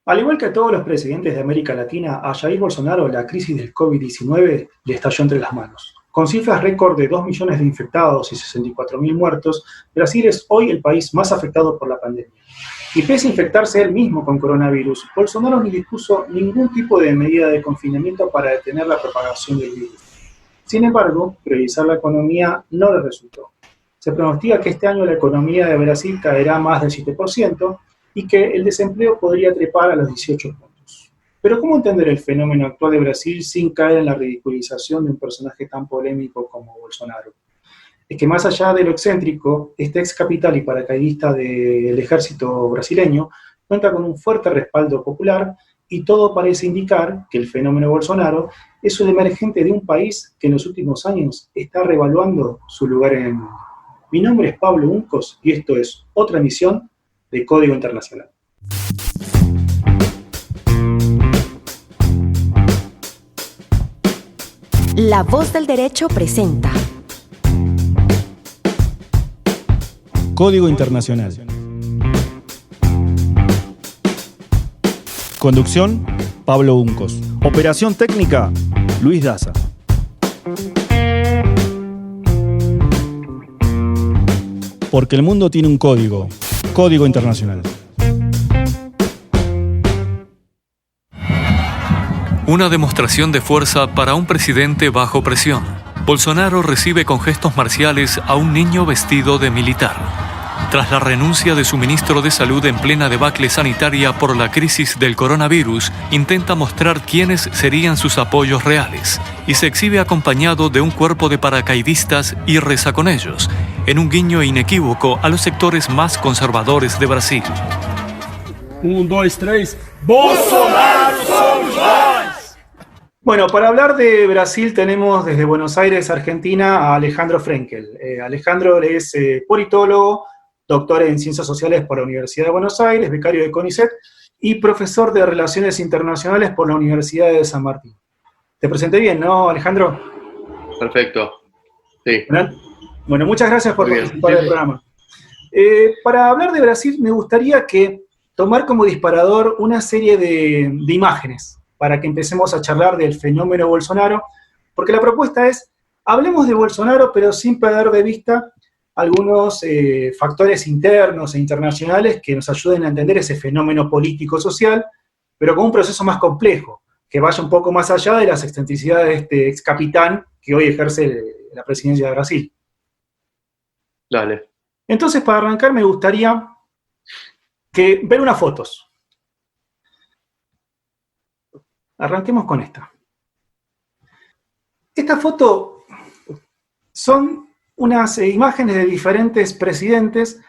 Al igual que a todos los presidentes de América Latina, a Jair Bolsonaro la crisis del COVID-19 le estalló entre las manos. Con cifras récord de 2 millones de infectados y 64.000 muertos, Brasil es hoy el país más afectado por la pandemia. Y pese a infectarse él mismo con coronavirus, Bolsonaro ni dispuso ningún tipo de medida de confinamiento para detener la propagación del virus. Sin embargo, priorizar la economía no le resultó. Se pronostica que este año la economía de Brasil caerá más del 7% y que el desempleo podría trepar a los 18 puntos. Pero ¿cómo entender el fenómeno actual de Brasil sin caer en la ridiculización de un personaje tan polémico como Bolsonaro? Es que más allá de lo excéntrico, este ex capital y paracaidista del ejército brasileño cuenta con un fuerte respaldo popular y todo parece indicar que el fenómeno Bolsonaro es un emergente de un país que en los últimos años está revaluando su lugar en el mundo. Mi nombre es Pablo Uncos y esto es otra emisión de Código Internacional. La Voz del Derecho presenta Código Internacional. Conducción, Pablo Uncos. Operación técnica, Luis Daza. Porque el mundo tiene un código. Código Internacional. Una demostración de fuerza para un presidente bajo presión. Bolsonaro recibe con gestos marciales a un niño vestido de militar. Tras la renuncia de su ministro de Salud en plena debacle sanitaria por la crisis del coronavirus, intenta mostrar quiénes serían sus apoyos reales y se exhibe acompañado de un cuerpo de paracaidistas y reza con ellos, en un guiño inequívoco a los sectores más conservadores de Brasil. 1, 2, 3, Bolsonaro somos nós! Bueno, para hablar de Brasil tenemos desde Buenos Aires, Argentina, a Alejandro Frenkel. Alejandro es politólogo, doctor en Ciencias Sociales por la Universidad de Buenos Aires, becario de CONICET y profesor de Relaciones Internacionales por la Universidad de San Martín. Te presenté bien, ¿no, Alejandro? Perfecto, sí. Bueno, muchas gracias por participar del programa. Para hablar de Brasil me gustaría tomar como disparador una serie de imágenes para que empecemos a charlar del fenómeno Bolsonaro, porque la propuesta es, hablemos de Bolsonaro pero sin perder de vista algunos factores internos e internacionales que nos ayuden a entender ese fenómeno político-social, pero con un proceso más complejo, que vaya un poco más allá de las excentricidades de este ex capitán que hoy ejerce la presidencia de Brasil. Dale. Entonces, para arrancar, me gustaría ver unas fotos. Arranquemos con esta. Esta foto son unas imágenes de diferentes presidentes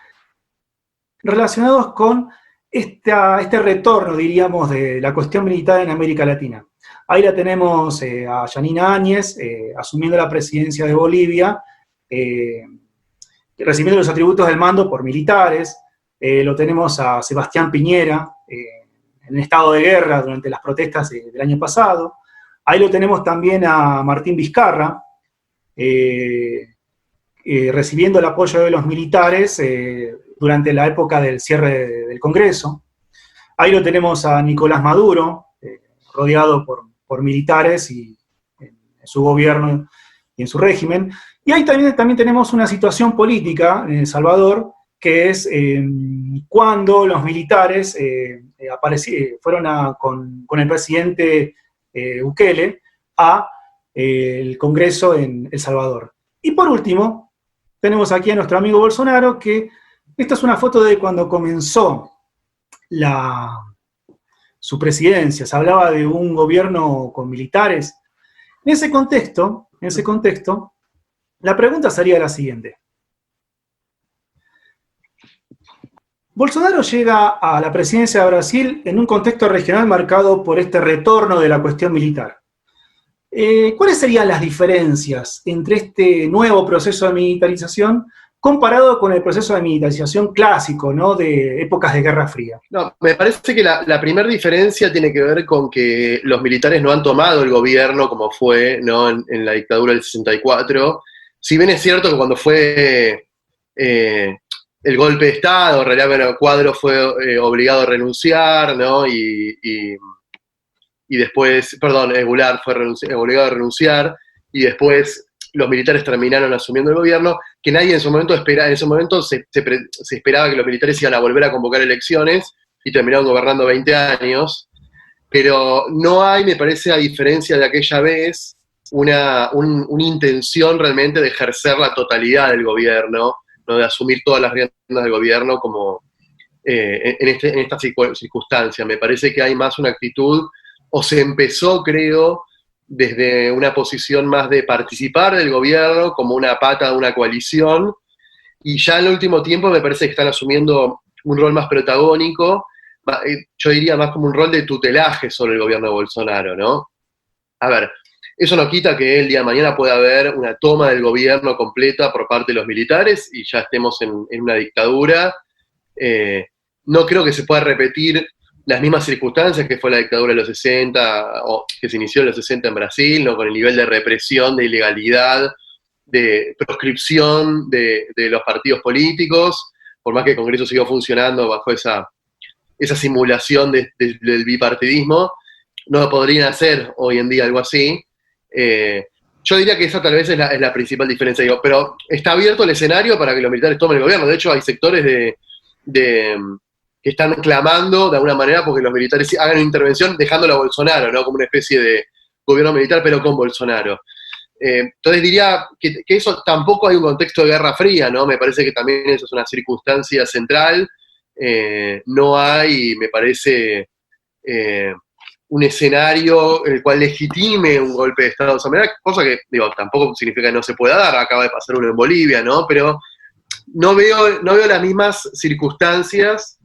relacionados con este retorno, diríamos, de la cuestión militar en América Latina. Ahí la tenemos a Yanina Áñez asumiendo la presidencia de Bolivia, recibiendo los atributos del mando por militares. Lo tenemos a Sebastián Piñera en estado de guerra durante las protestas del año pasado. Ahí lo tenemos también a Martín Vizcarra, recibiendo el apoyo de los militares durante la época del cierre del Congreso. Ahí lo tenemos a Nicolás Maduro, rodeado por militares y en su gobierno y en su régimen. Y ahí también tenemos una situación política en El Salvador, que es cuando los militares fueron con el presidente Bukele al Congreso en El Salvador. Y por último, tenemos aquí a nuestro amigo Bolsonaro, que esta es una foto de cuando comenzó su presidencia. Se hablaba de un gobierno con militares. En ese contexto, la pregunta sería la siguiente. Bolsonaro llega a la presidencia de Brasil en un contexto regional marcado por este retorno de la cuestión militar. ¿Cuáles serían las diferencias entre este nuevo proceso de militarización comparado con el proceso de militarización clásico, ¿no?, de épocas de Guerra Fría? No, me parece que la primera diferencia tiene que ver con que los militares no han tomado el gobierno como fue, ¿no?, en la dictadura del 64. Si bien es cierto que cuando fue el golpe de Estado, en realidad, bueno, Cuadro fue obligado a renunciar, ¿no? Y después, perdón, Goulart fue obligado a renunciar, y después los militares terminaron asumiendo el gobierno, que nadie en ese momento se esperaba que los militares iban a volver a convocar elecciones, y terminaron gobernando 20 años, pero no hay, me parece, a diferencia de aquella vez, una intención realmente de ejercer la totalidad del gobierno, ¿no? De asumir todas las riendas del gobierno como en esta circunstancia. Me parece que hay más una actitud, o se empezó, creo, desde una posición más de participar del gobierno como una pata de una coalición, y ya en el último tiempo me parece que están asumiendo un rol más protagónico, yo diría más como un rol de tutelaje sobre el gobierno de Bolsonaro, ¿no? A ver, eso no quita que el día de mañana pueda haber una toma del gobierno completa por parte de los militares y ya estemos en una dictadura. No creo que se pueda repetir las mismas circunstancias que fue la dictadura de los 60, o que se inició en los 60 en Brasil, ¿no? Con el nivel de represión, de ilegalidad, de proscripción de los partidos políticos, por más que el Congreso siguió funcionando bajo esa simulación del bipartidismo, no podrían hacer hoy en día algo así. Yo diría que esa tal vez es la principal diferencia, digo, pero está abierto el escenario para que los militares tomen el gobierno. De hecho, hay sectores que están clamando de alguna manera porque los militares hagan una intervención dejándolo a Bolsonaro, ¿no? Como una especie de gobierno militar, pero con Bolsonaro. Entonces diría que eso tampoco hay un contexto de Guerra Fría, ¿no? Me parece que también eso es una circunstancia central. No hay, me parece, un escenario el cual legitime un golpe de Estado de esa manera, cosa que, digo, tampoco significa que no se pueda dar, acaba de pasar uno en Bolivia, ¿no? Pero no veo las mismas circunstancias,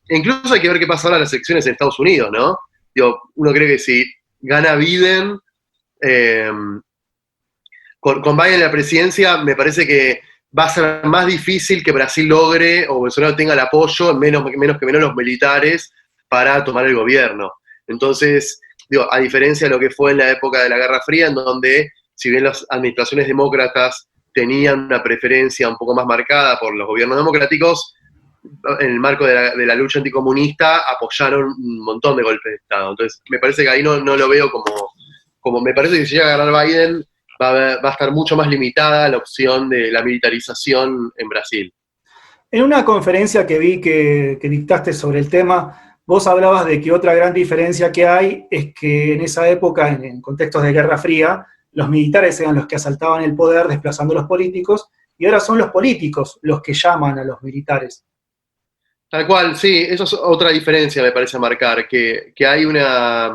incluso hay que ver qué pasa ahora en las elecciones en Estados Unidos, ¿no? Digo, uno cree que si gana Biden, con Biden en la presidencia, me parece que va a ser más difícil que Brasil logre, o Bolsonaro tenga el apoyo, menos los militares, para tomar el gobierno. Entonces, digo, a diferencia de lo que fue en la época de la Guerra Fría, en donde, si bien las administraciones demócratas tenían una preferencia un poco más marcada por los gobiernos democráticos, en el marco de la lucha anticomunista apoyaron un montón de golpes de Estado. Entonces, me parece que ahí no lo veo como me parece que si llega a ganar Biden, va a estar mucho más limitada la opción de la militarización en Brasil. En una conferencia que vi que dictaste sobre el tema, vos hablabas de que otra gran diferencia que hay es que en esa época, en contextos de Guerra Fría, los militares eran los que asaltaban el poder desplazando a los políticos, y ahora son los políticos los que llaman a los militares. Tal cual, sí, eso es otra diferencia, me parece marcar, que hay una...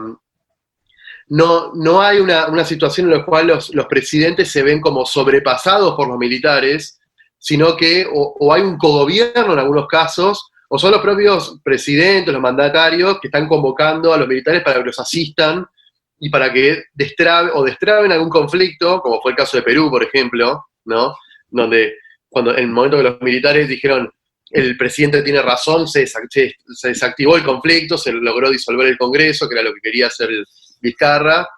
No hay una situación en la cual los presidentes se ven como sobrepasados por los militares, sino que o hay un cogobierno en algunos casos, o son los propios presidentes, los mandatarios, que están convocando a los militares para que los asistan y para que destraben algún conflicto, como fue el caso de Perú, por ejemplo, ¿no? Donde en el momento que los militares dijeron el presidente tiene razón, se desactivó el conflicto, se logró disolver el Congreso, que era lo que quería hacer Vizcarra,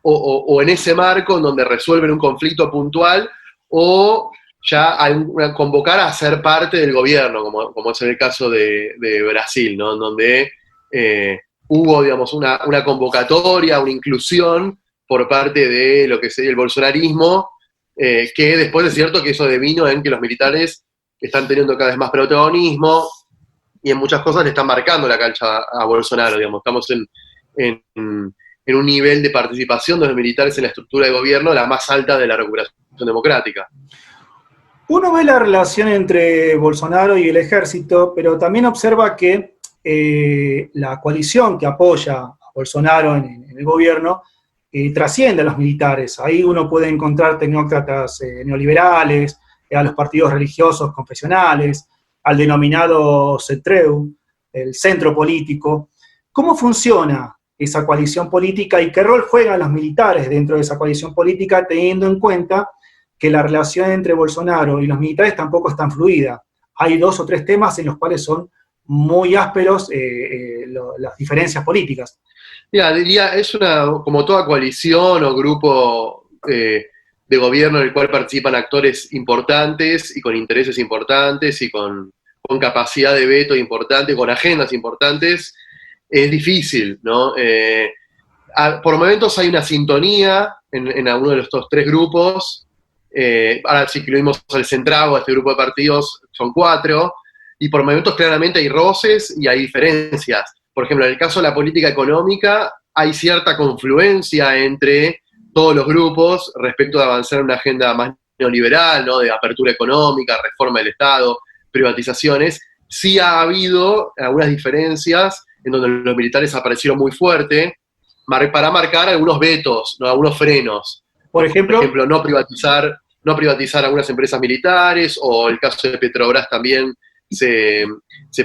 o en ese marco en donde resuelven un conflicto puntual, o ya convocar a ser parte del gobierno, como es en el caso de Brasil, ¿no? En donde hubo, digamos, una convocatoria, una inclusión por parte de lo que sería el bolsonarismo, que después es cierto que eso devino en que los militares están teniendo cada vez más protagonismo y en muchas cosas le están marcando la cancha a Bolsonaro, digamos. Estamos en un nivel de participación de los militares en la estructura de gobierno la más alta de la recuperación democrática. Uno ve la relación entre Bolsonaro y el ejército, pero también observa que la coalición que apoya a Bolsonaro en el gobierno trasciende a los militares. Ahí uno puede encontrar tecnócratas neoliberales, a los partidos religiosos confesionales, al denominado CENTREU, el centro político. ¿Cómo funciona esa coalición política y qué rol juegan los militares dentro de esa coalición política, teniendo en cuenta que la relación entre Bolsonaro y los militares tampoco es tan fluida? Hay 2 o 3 temas en los cuales son muy ásperos las diferencias políticas. Mira, diría, como toda coalición o grupo de de gobierno en el cual participan actores importantes y con intereses importantes y con capacidad de veto importante, con agendas importantes, es difícil, ¿no? Por momentos hay una sintonía en alguno de estos tres grupos. Ahora, si incluimos al Centrado, a este grupo de partidos, son 4, y por momentos claramente hay roces y hay diferencias. Por ejemplo, en el caso de la política económica, hay cierta confluencia entre todos los grupos respecto de avanzar en una agenda más neoliberal, ¿no? De apertura económica, reforma del Estado, privatizaciones. Sí ha habido algunas diferencias en donde los militares aparecieron muy fuerte para marcar algunos vetos, ¿no? Algunos frenos. Por ejemplo, no privatizar algunas empresas militares, o el caso de Petrobras también se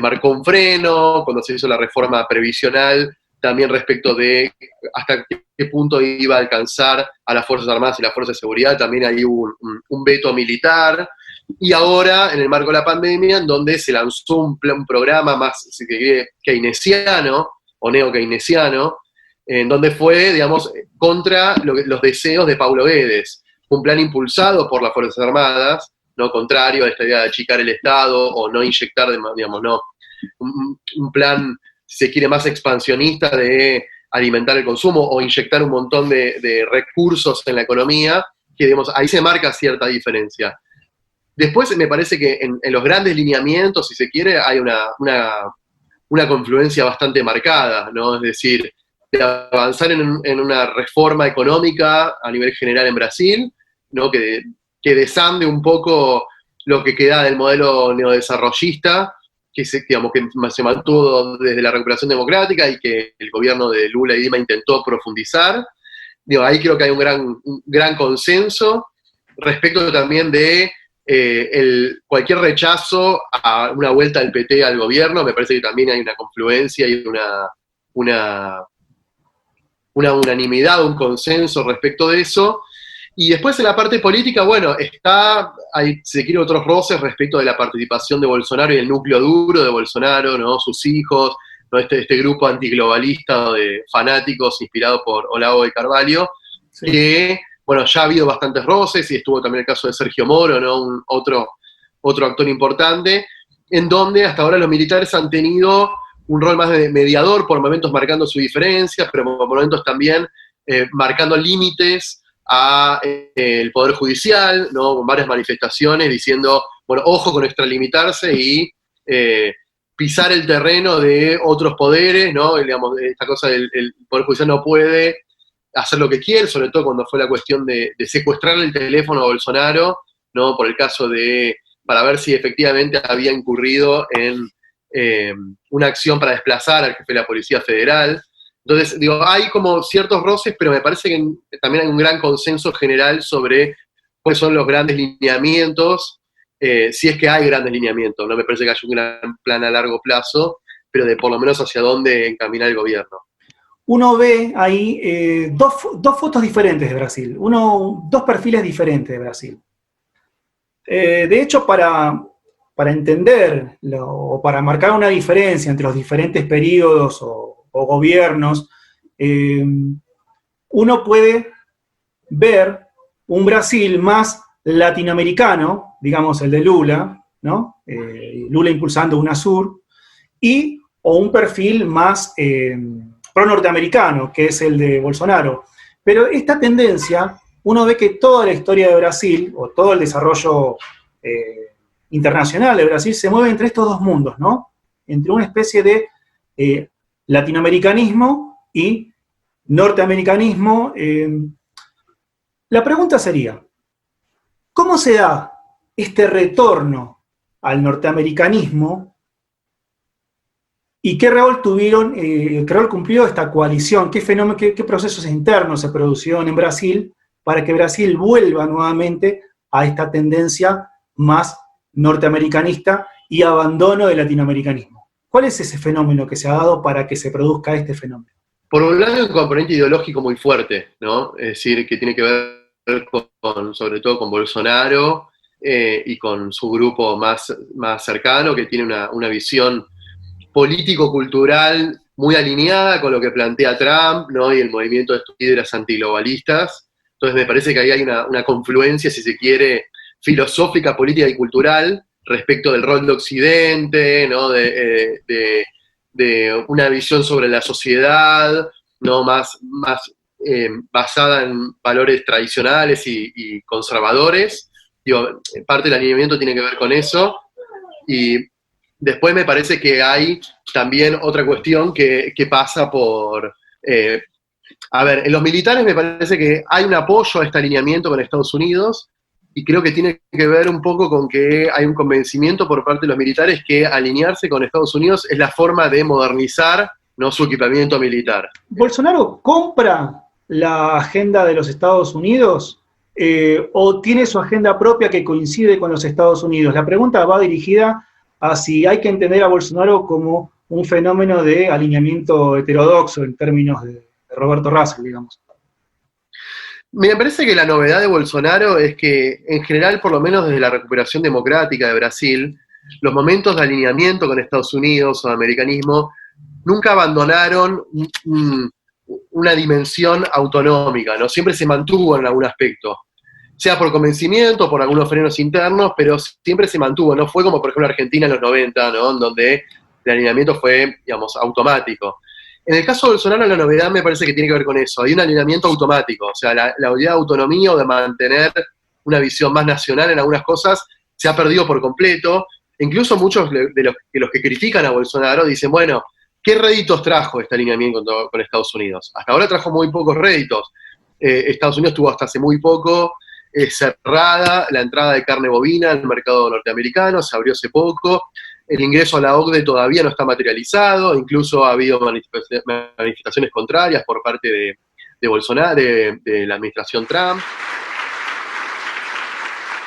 marcó un freno cuando se hizo la reforma previsional, también respecto de hasta qué punto iba a alcanzar a las Fuerzas Armadas y las Fuerzas de Seguridad, también hay un veto militar. Y ahora, en el marco de la pandemia, en donde se lanzó un programa más keynesiano, o neo-keynesiano, en donde fue, digamos, contra los deseos de Paulo Guedes. Un plan impulsado por las Fuerzas Armadas, no contrario a esta idea de achicar el Estado o no inyectar, digamos, no. Un plan, si se quiere, más expansionista de alimentar el consumo o inyectar un montón de recursos en la economía, que, digamos, ahí se marca cierta diferencia. Después me parece que en los grandes lineamientos, si se quiere, hay una confluencia bastante marcada, ¿no? Es decir, de avanzar en una reforma económica a nivel general en Brasil, ¿no? Que desande un poco lo que queda del modelo neodesarrollista, que se mantuvo desde la recuperación democrática y que el gobierno de Lula y Dilma intentó profundizar. Ahí creo que hay un gran consenso respecto también de cualquier rechazo a una vuelta del PT al gobierno. Me parece que también hay una confluencia y una unanimidad, un consenso respecto de eso. Y después en la parte política, bueno, hay, si se quiere, otros roces respecto de la participación de Bolsonaro y el núcleo duro de Bolsonaro, ¿no? Sus hijos, ¿no? Este grupo antiglobalista de fanáticos inspirado por Olavo de Carvalho, sí, que, bueno, ya ha habido bastantes roces, y estuvo también el caso de Sergio Moro, ¿no? Otro actor importante, en donde hasta ahora los militares han tenido un rol más de mediador, por momentos marcando sus diferencias, pero por momentos también marcando límites a el Poder Judicial, ¿no? Con varias manifestaciones diciendo, bueno, ojo con extralimitarse y pisar el terreno de otros poderes, ¿no? Digamos, esta cosa del Poder Judicial no puede hacer lo que quiere, sobre todo cuando fue la cuestión de secuestrarle el teléfono a Bolsonaro, ¿no? Por el caso para ver si efectivamente había incurrido en una acción para desplazar al jefe de la Policía Federal. Entonces, hay como ciertos roces, pero me parece que también hay un gran consenso general sobre cuáles son los grandes lineamientos, si es que hay grandes lineamientos. No me parece que haya un gran plan a largo plazo, pero de por lo menos hacia dónde encaminar el gobierno. Uno ve ahí dos fotos diferentes de Brasil, dos perfiles diferentes de Brasil. De hecho, para entender o para marcar una diferencia entre los diferentes periodos o gobiernos, uno puede ver un Brasil más latinoamericano, digamos el de Lula, ¿no? Lula impulsando UNASUR, o un perfil más pro-norteamericano, que es el de Bolsonaro. Pero esta tendencia, uno ve que toda la historia de Brasil, o todo el desarrollo internacional de Brasil, se mueve entre estos dos mundos, ¿no? Entre una especie de latinoamericanismo y norteamericanismo. La pregunta sería, ¿cómo se da este retorno al norteamericanismo y qué rol cumplió esta coalición? ¿Qué procesos internos se produjeron en Brasil para que Brasil vuelva nuevamente a esta tendencia más norteamericanista y abandono del latinoamericanismo? ¿Cuál es ese fenómeno que se ha dado para que se produzca este fenómeno? Por un lado, hay un componente ideológico muy fuerte, ¿no? Es decir, que tiene que ver sobre todo con Bolsonaro y con su grupo más cercano, que tiene una visión político-cultural muy alineada con lo que plantea Trump, ¿no? Y el movimiento de estos líderes antiglobalistas, Entonces me parece que ahí hay una confluencia, si se quiere, filosófica, política y cultural respecto del rol de Occidente, ¿no? de una visión sobre la sociedad, ¿no? más basada en valores tradicionales y conservadores. Digo, parte del alineamiento tiene que ver con eso. Y después me parece que hay también otra cuestión que pasa por... a ver, en los militares me parece que hay un apoyo a este alineamiento con Estados Unidos, y creo que tiene que ver un poco con que hay un convencimiento por parte de los militares que alinearse con Estados Unidos es la forma de modernizar, ¿no?, su equipamiento militar. ¿Bolsonaro compra la agenda de los Estados Unidos o tiene su agenda propia que coincide con los Estados Unidos? La pregunta va dirigida a si hay que entender a Bolsonaro como un fenómeno de alineamiento heterodoxo en términos de Roberto Russell, digamos. Me parece que la novedad de Bolsonaro es que, en general, por lo menos desde la recuperación democrática de Brasil, los momentos de alineamiento con Estados Unidos o de americanismo nunca abandonaron una dimensión autonómica, ¿no? Siempre se mantuvo en algún aspecto, sea por convencimiento, por algunos frenos internos, pero siempre se mantuvo. No fue como, por ejemplo, Argentina en los 90, ¿no?, en donde el alineamiento fue, digamos, automático. En el caso de Bolsonaro, la novedad me parece que tiene que ver con eso. Hay un alineamiento automático, o sea, la idea de autonomía o de mantener una visión más nacional en algunas cosas se ha perdido por completo. Incluso muchos de los que critican a Bolsonaro dicen, bueno, ¿qué réditos trajo este alineamiento con Estados Unidos? Hasta ahora trajo muy pocos réditos. Estados Unidos tuvo hasta hace muy poco cerrada la entrada de carne bovina al mercado norteamericano, se abrió hace poco. El ingreso a la OCDE todavía no está materializado, incluso ha habido manifestaciones contrarias por parte de Bolsonaro, de la administración Trump.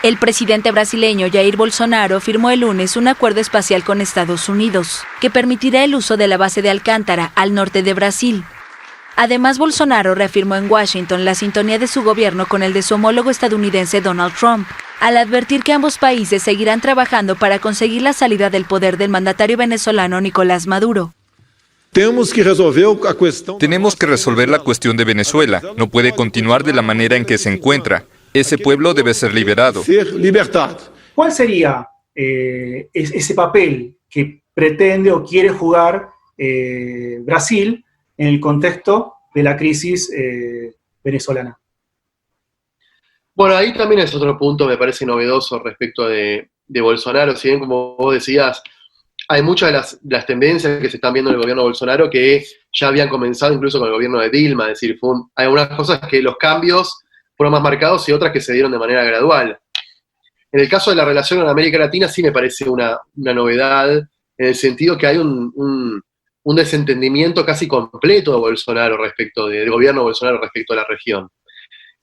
El presidente brasileño Jair Bolsonaro firmó el lunes un acuerdo espacial con Estados Unidos, que permitirá el uso de la base de Alcántara al norte de Brasil. Además, Bolsonaro reafirmó en Washington la sintonía de su gobierno con el de su homólogo estadounidense Donald Trump, al advertir que ambos países seguirán trabajando para conseguir la salida del poder del mandatario venezolano Nicolás Maduro. Tenemos que resolver la cuestión de Venezuela. No puede continuar de la manera en que se encuentra. Ese pueblo debe ser liberado. ¿Cuál sería ese papel que pretende o quiere jugar Brasil en el contexto de la crisis venezolana? Bueno, ahí también es otro punto, me parece novedoso respecto de Bolsonaro. Si bien, como vos decías, hay muchas de las tendencias que se están viendo en el gobierno de Bolsonaro que ya habían comenzado incluso con el gobierno de Dilma. Es decir, hay algunas cosas que los cambios fueron más marcados y otras que se dieron de manera gradual. En el caso de la relación con América Latina sí me parece una novedad, en el sentido que hay un desentendimiento casi completo de Bolsonaro del gobierno de Bolsonaro respecto a la región.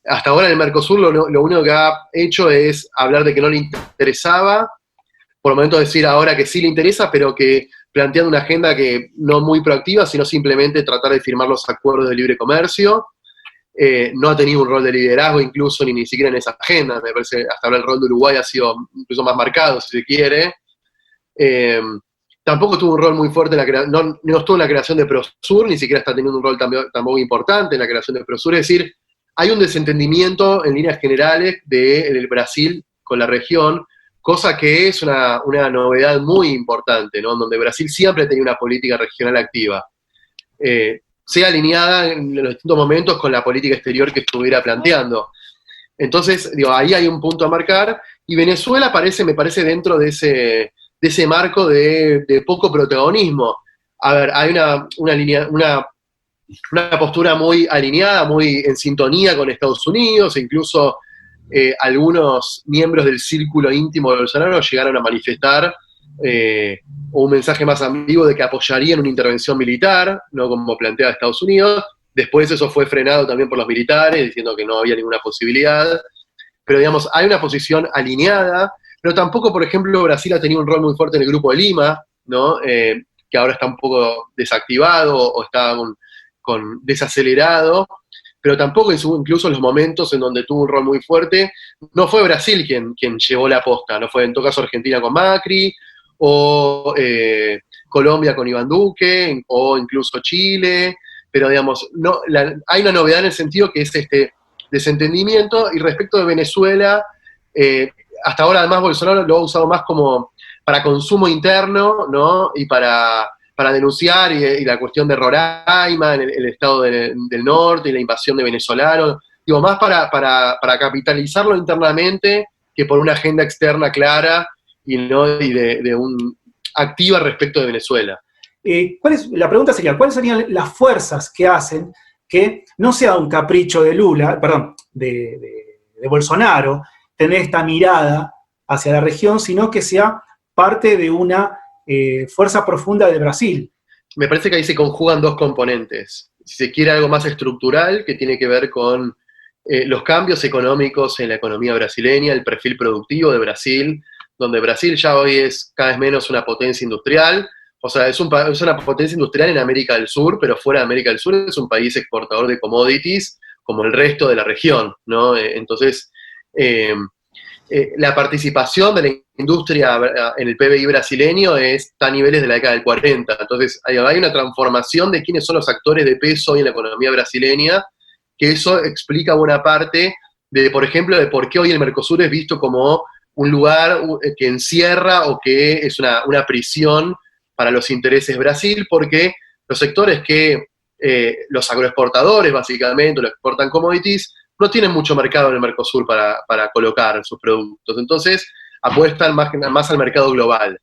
Hasta ahora en el Mercosur lo único que ha hecho es hablar de que no le interesaba, por el momento decir ahora que sí le interesa, pero que planteando una agenda que no muy proactiva, sino simplemente tratar de firmar los acuerdos de libre comercio. No ha tenido un rol de liderazgo incluso ni siquiera en esa agenda. Me parece hasta ahora el rol de Uruguay ha sido incluso más marcado, si se quiere. Tampoco tuvo un rol muy fuerte en no estuvo en la creación de Prosur, ni siquiera está teniendo un rol tampoco importante en la creación de Prosur. Es decir, hay un desentendimiento en líneas generales del Brasil con la región, cosa que es una novedad muy importante, ¿no? Donde Brasil siempre tenía una política regional activa, sea alineada en los distintos momentos con la política exterior que estuviera planteando. Entonces, ahí hay un punto a marcar, y Venezuela me parece dentro de ese marco de poco protagonismo. A ver, hay una postura muy alineada, muy en sintonía con Estados Unidos, e incluso algunos miembros del círculo íntimo de Bolsonaro llegaron a manifestar un mensaje más ambiguo de que apoyarían una intervención militar, no como plantea Estados Unidos. Después eso fue frenado también por los militares, diciendo que no había ninguna posibilidad. Pero digamos, hay una posición alineada, pero tampoco, por ejemplo, Brasil ha tenido un rol muy fuerte en el Grupo de Lima, ¿no? Que ahora está un poco desactivado o está desacelerado, pero tampoco incluso en los momentos en donde tuvo un rol muy fuerte, no fue Brasil quien llevó la posta, no fue en todo caso Argentina con Macri, o Colombia con Iván Duque, o incluso Chile, pero digamos, hay una novedad en el sentido que es desentendimiento. Y respecto de Venezuela, hasta ahora además Bolsonaro lo ha usado más como para consumo interno, ¿no? Y para denunciar y la cuestión de Roraima, en el estado del norte, y la invasión de venezolanos, digo, más para capitalizarlo internamente que por una agenda externa clara y de un activa respecto de Venezuela. La pregunta sería, ¿cuáles serían las fuerzas que hacen que no sea un capricho de Bolsonaro tener esta mirada hacia la región, sino que sea parte de una fuerza profunda de Brasil? Me parece que ahí se conjugan dos componentes. Si se quiere, algo más estructural, que tiene que ver con los cambios económicos en la economía brasileña, el perfil productivo de Brasil, donde Brasil ya hoy es cada vez menos una potencia industrial. O sea, es una potencia industrial en América del Sur, pero fuera de América del Sur es un país exportador de commodities como el resto de la región, ¿no? Entonces, la participación de la industria en el PBI brasileño está a niveles de la década del 40. Entonces, hay una transformación de quiénes son los actores de peso hoy en la economía brasileña, que eso explica buena parte de, por ejemplo, de por qué hoy el Mercosur es visto como un lugar que encierra o que es una prisión para los intereses de Brasil, porque los sectores los agroexportadores, básicamente, los que exportan commodities, no tienen mucho mercado en el Mercosur para colocar sus productos. Entonces, apuestan más al mercado global,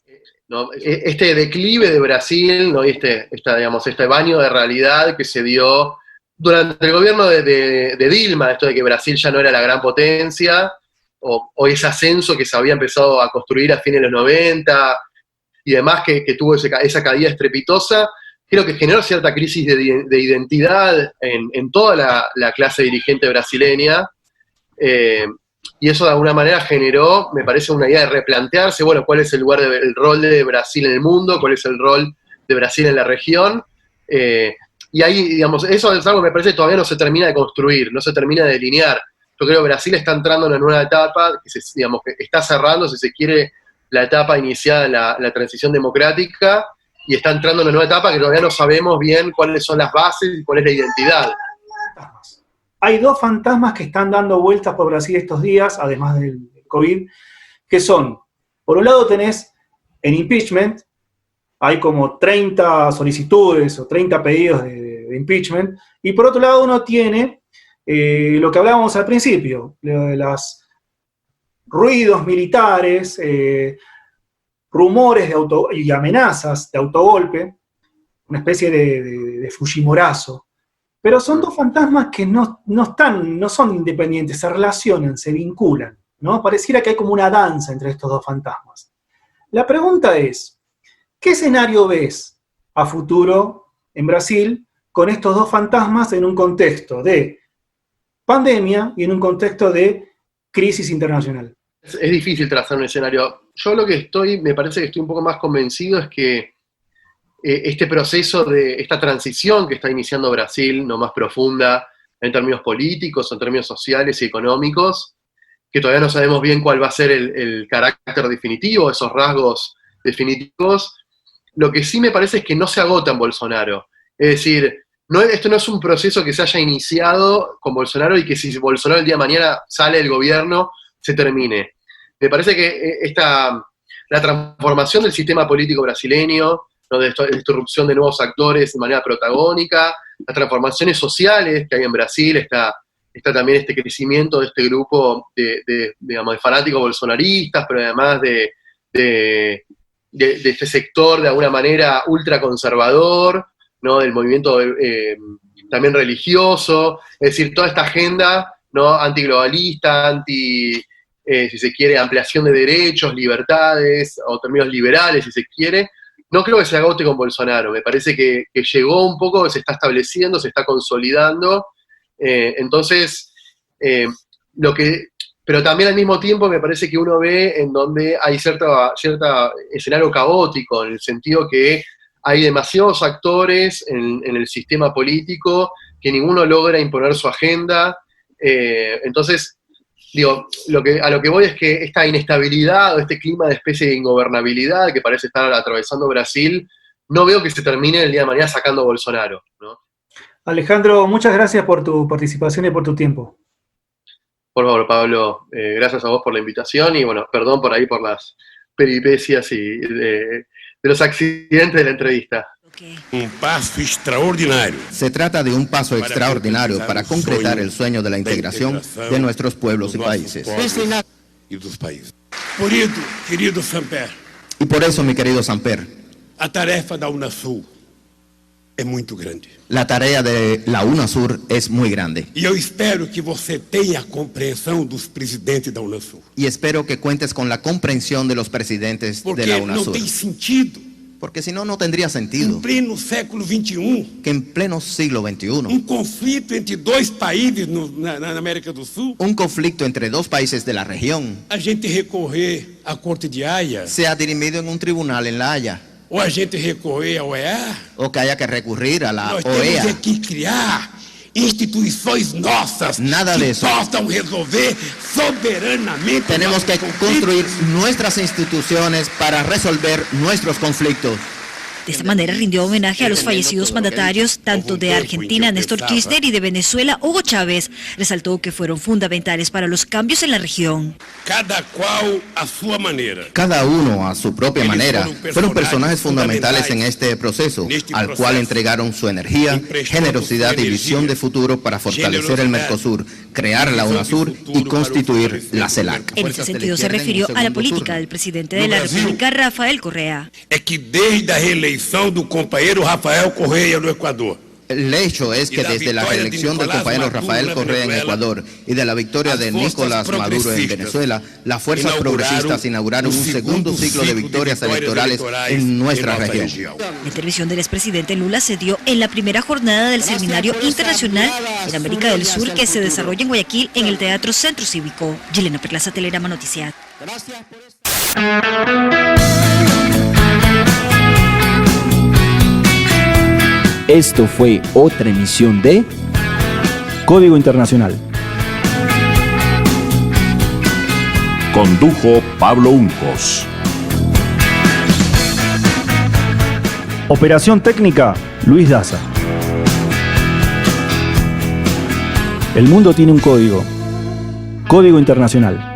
¿no? Este declive de Brasil, ¿no? Este baño de realidad que se dio durante el gobierno de Dilma, esto de que Brasil ya no era la gran potencia, o ese ascenso que se había empezado a construir a fines de los 90, y demás, que tuvo esa caída estrepitosa, creo que generó cierta crisis de identidad en toda la clase dirigente brasileña, y eso de alguna manera generó, me parece, una idea de replantearse, bueno, cuál es el rol de Brasil en el mundo, cuál es el rol de Brasil en la región, y ahí, digamos, eso es algo que me parece que todavía no se termina de construir, no se termina de delinear. Yo creo que Brasil está entrando en una nueva etapa, que está cerrando, si se quiere, la etapa iniciada en la transición democrática, y está entrando en una nueva etapa que todavía no sabemos bien cuáles son las bases y cuál es la identidad. Hay dos fantasmas que están dando vueltas por Brasil estos días, además del COVID, que son, por un lado tenés en impeachment, hay como 30 solicitudes o 30 pedidos de impeachment, y por otro lado uno tiene lo que hablábamos al principio, de los ruidos militares, rumores y amenazas de autogolpe, una especie de Fujimorazo. Pero son dos fantasmas que no son independientes, se relacionan, se vinculan, ¿no? Pareciera que hay como una danza entre estos dos fantasmas. La pregunta es, ¿qué escenario ves a futuro en Brasil con estos dos fantasmas en un contexto de pandemia y en un contexto de crisis internacional? Es difícil trazar un escenario. Yo me parece que estoy un poco más convencido es que este proceso esta transición que está iniciando Brasil, no más profunda en términos políticos, en términos sociales y económicos, que todavía no sabemos bien cuál va a ser el carácter definitivo, esos rasgos definitivos, lo que sí me parece es que no se agota en Bolsonaro. Es decir, esto no es un proceso que se haya iniciado con Bolsonaro y que si Bolsonaro el día de mañana sale del gobierno, se termine. Me parece que la transformación del sistema político brasileño, ¿no? De irrupción de nuevos actores de manera protagónica, las transformaciones sociales que hay en Brasil, está también este crecimiento de este grupo de fanáticos bolsonaristas, pero además de este sector de alguna manera ultraconservador, ¿no? Del movimiento también religioso, es decir, toda esta agenda, ¿no? Antiglobalista, si se quiere, ampliación de derechos, libertades, o términos liberales, si se quiere. No creo que se agote con Bolsonaro, me parece que llegó un poco, se está estableciendo, se está consolidando, entonces, pero también al mismo tiempo me parece que uno ve en donde hay cierta escenario caótico, en el sentido que hay demasiados actores en el sistema político que ninguno logra imponer su agenda, entonces, digo, a lo que voy es que esta inestabilidad o este clima de especie de ingobernabilidad que parece estar atravesando Brasil, no veo que se termine el día de mañana sacando a Bolsonaro, ¿no? Alejandro, muchas gracias por tu participación y por tu tiempo. Por favor, Pablo, gracias a vos por la invitación y bueno, perdón por ahí por las peripecias y de los accidentes de la entrevista. Un paso extraordinario. Se trata de un paso extraordinario para concretar el sueño de la integración de nuestros pueblos y países. Por eso, querido Samper. Y por eso, mi querido Samper, a tarefa da UNASUR es muy grande. La tarea de la UNASUR es muy grande. Y yo espero que você tenha comprensión dos presidentes da UNASUR. Y espero que cuentes con la comprensión de los presidentes de la UNASUR. Porque no tiene sentido. Porque si no, no tendría sentido. En pleno século XXI. Que en pleno siglo XXI. Un conflicto entre dos países na América do Sul. Un conflicto entre dos países de la región. A gente recorrer à Corte de Haia. Sea dirimido en un tribunal en La Haya. O a gente recorrer à OEA. O que haya que recurrir a la Nós OEA. Temos que criar instituições nossas. Nada de eso. Possam resolver soberanamente. Tenemos que construir nuestras instituciones para resolver nuestros conflictos. De esta manera rindió homenaje a los fallecidos mandatarios tanto de Argentina, Néstor Kirchner, y de Venezuela, Hugo Chávez. Resaltó que fueron fundamentales para los cambios en la región. Cada cual a su manera. Cada uno a su propia manera. Fueron personajes fundamentales en este proceso, al cual entregaron su energía, generosidad y visión de futuro para fortalecer el Mercosur, crear la UNASUR y constituir la CELAC. En ese sentido se refirió a la política del presidente de la República, Rafael Correa. Es que desde la reelección del compañero Rafael Correa no Ecuador. El hecho es que desde la reelección del compañero Rafael Correa en Ecuador y de la victoria de Nicolás Maduro en Venezuela, las fuerzas progresistas inauguraron un segundo ciclo de victorias electorales en nuestra región. La intervención del expresidente Lula se dio en la primera jornada del Seminario Internacional en América del Sur que se desarrolla en Guayaquil en el Teatro Centro Cívico. Yelena Perlaza, Telerama Noticias. Esto fue otra emisión de Código Internacional. Condujo Pablo Uncos. Operación técnica, Luis Daza. El mundo tiene un código. Código Internacional.